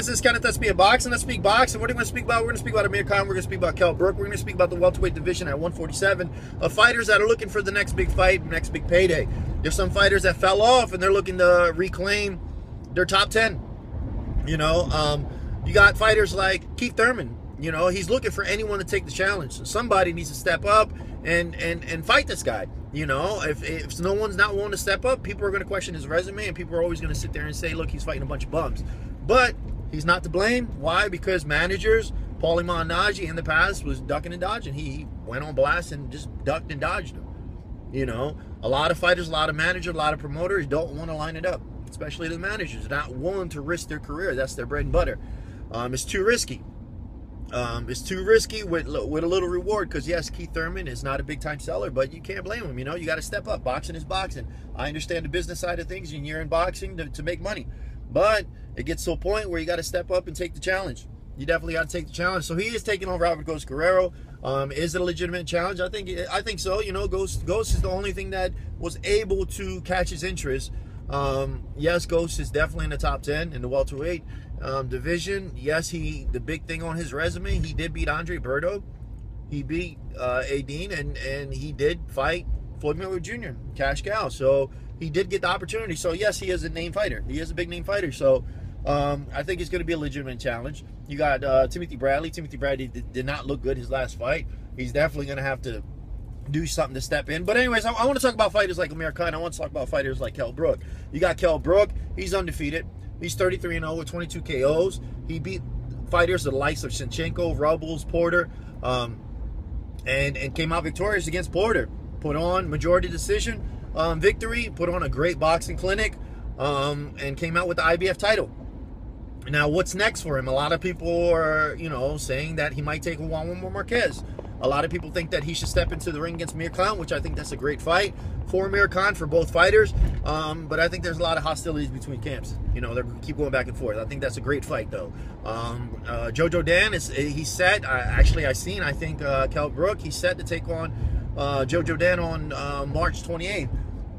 This is Kenneth, SBM Boxing. Let's speak boxing. What are we going to speak about? We're going to speak about Amir Khan. We're going to speak about Kell Brook. We're going to speak about the welterweight division at 147 of fighters that are looking for the next big fight, next big payday. There's some fighters that fell off and they're looking to reclaim their top 10. You know, you got fighters like Keith Thurman. You know, he's looking for anyone to take the challenge. So somebody needs to step up and fight this guy. You know, if no one's not willing to step up, people are going to question his resume, and people are always going to sit there and say, look, he's fighting a bunch of bums. But he's not to blame. Why? Because managers, Paulie Malignaggi in the past was ducking and dodging. He went on blast and just ducked and dodged him. You know, a lot of fighters, a lot of managers, a lot of promoters don't want to line it up, especially the managers. They're not willing to risk their career. That's their bread and butter. It's too risky. It's too risky with a little reward, because yes, Keith Thurman is not a big time seller, but you can't blame him. You know, you got to step up. Boxing is boxing. I understand the business side of things, and you're in boxing to make money, but it gets to a point where you got to step up and take the challenge. You definitely got to take the challenge. So he is taking on Robert Ghost Guerrero. Is it a legitimate challenge? I think so. You know, Ghost is the only thing that was able to catch his interest. Yes, Ghost is definitely in the top 10 in the welterweight division. Yes, the big thing on his resume, he did beat Andre Berto. He beat Adine, and he did fight Floyd Mayweather Jr., cash cow. So he did get the opportunity. So yes, he is a name fighter. He is a big name fighter. So I think it's going to be a legitimate challenge. You got Timothy Bradley. Timothy Bradley did not look good his last fight. He's definitely going to have to do something to step in. But anyways, I want to talk about fighters like Amir Khan. I want to talk about fighters like Kell Brook. You got Kell Brook. He's undefeated. He's 33-0 with 22 KOs. He beat fighters the likes of Shinchenko, Rubles, Porter, and came out victorious against Porter. Put on majority decision victory, put on a great boxing clinic, and came out with the IBF title. Now, what's next for him? A lot of people are, you know, saying that he might take on Juan Marquez. A lot of people think that he should step into the ring against Amir Khan, which I think that's a great fight for Amir Khan, for both fighters. But I think there's a lot of hostilities between camps. You know, they keep going back and forth. I think that's a great fight, though. Jojo Dan, he's set. I think Kell Brook, he's set to take on Jojo Dan on March 28th.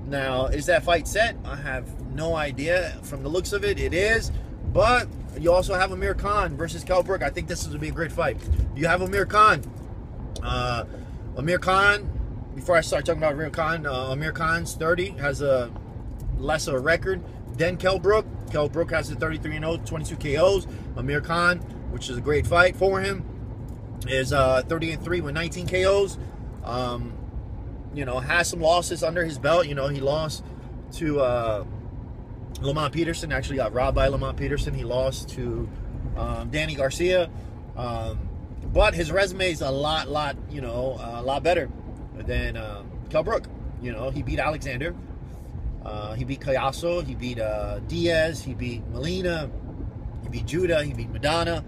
Now, is that fight set? I have no idea. From the looks of it, it is. But you also have Amir Khan versus Kell Brook. I think this is going to be a great fight. You have Amir Khan. Amir Khan, before I start talking about Amir Khan's 30, has a lesser record than Kell Brook. Kell Brook has a 33-0, 22 KOs. Amir Khan, which is a great fight for him, is 30-3 with 19 KOs. You know, has some losses under his belt. You know, he lost to Lamont Peterson. Actually got robbed by Lamont Peterson. He lost to Danny Garcia. But his resume is a lot better than Kell Brook. You know, he beat Alexander. He beat Cayasso. He beat Diaz. He beat Molina. He beat Judah. He beat Madonna.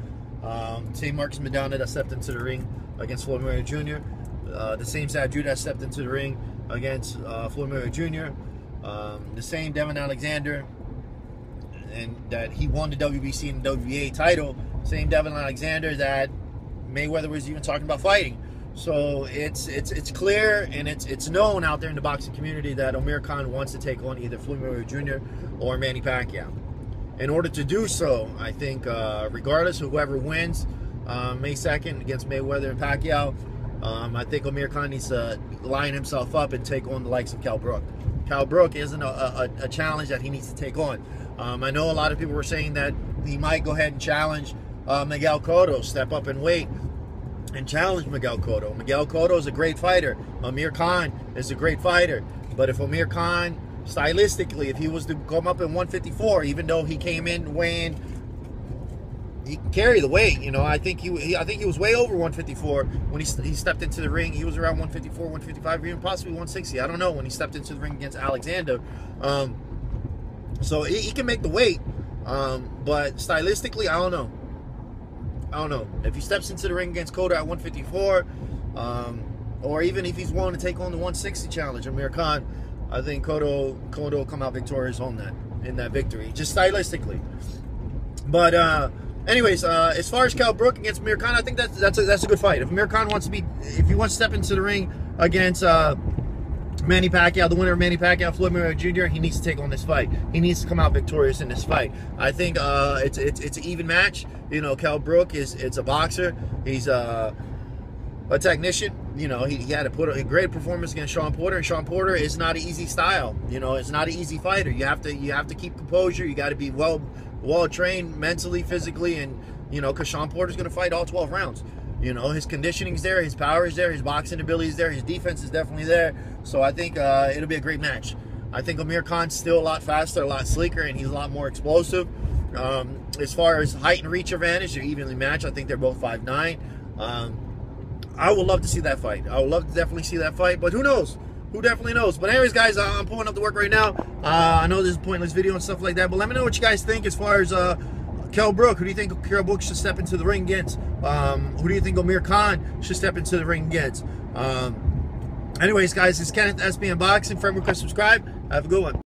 Same Marcus Madonna that stepped into the ring against Floyd Mayweather Jr. The same Sad Judah that stepped into the ring against Floyd Mayweather Jr. The same Devin Alexander, and that he won the WBC and WBA title. Same Devin Alexander that Mayweather was even talking about fighting. So it's clear and it's known out there in the boxing community that Amir Khan wants to take on either Floyd Mayweather Jr. or Manny Pacquiao. In order to do so, I think regardless of whoever wins May 2nd against Mayweather and Pacquiao, I think Amir Khan needs to line himself up and take on the likes of Kell Brook. Kell Brook isn't a challenge that he needs to take on. I know a lot of people were saying that he might go ahead and challenge Miguel Cotto, step up and wait and challenge Miguel Cotto. Miguel Cotto is a great fighter. Amir Khan is a great fighter. But if Amir Khan, stylistically, if he was to come up in 154, even though he came in weighing, he can carry the weight. You know, I think he was way over 154 when he stepped into the ring. He was around 154, 155, even possibly 160. I don't know when he stepped into the ring against Alexander. So he can make the weight. But stylistically, I don't know. If he steps into the ring against Cotto at 154, or even if he's willing to take on the 160 challenge, Amir Khan, I think Cotto will come out victorious on that, in that victory, just stylistically. But anyways, as far as Kell Brook against Amir Khan, I think that's a good fight. If Amir Khan wants to step into the ring against Manny Pacquiao, the winner of Manny Pacquiao, Floyd Mayweather Jr., he needs to take on this fight. He needs to come out victorious in this fight. I think it's an even match. You know, Kell Brook it's a boxer. He's a technician. You know, he had to put a great performance against Shawn Porter, and Shawn Porter is not an easy style. You know, it's not an easy fighter. You have to keep composure. You got to be well trained mentally, physically, and you know, because Shawn Porter's going to fight all 12 rounds. You know, his conditioning's there, his power is there, his boxing ability is there, his defense is definitely there. So I think it'll be a great match. I think Amir Khan's still a lot faster, a lot sleeker, and he's a lot more explosive. As far as height and reach advantage, they're evenly matched. I think they're both 5'9". I would love to see that fight. I would love to definitely see that fight, but who knows? Who definitely knows? But anyways, guys, I'm pulling up to work right now. I know this is a pointless video and stuff like that, but let me know what you guys think as far as Kell Brook. Who do you think Kell Brook should step into the ring against? Who do you think Amir Khan should step into the ring against? Anyways, guys, it's Kenneth, SBM Boxing. Friend request, subscribe. Have a good one.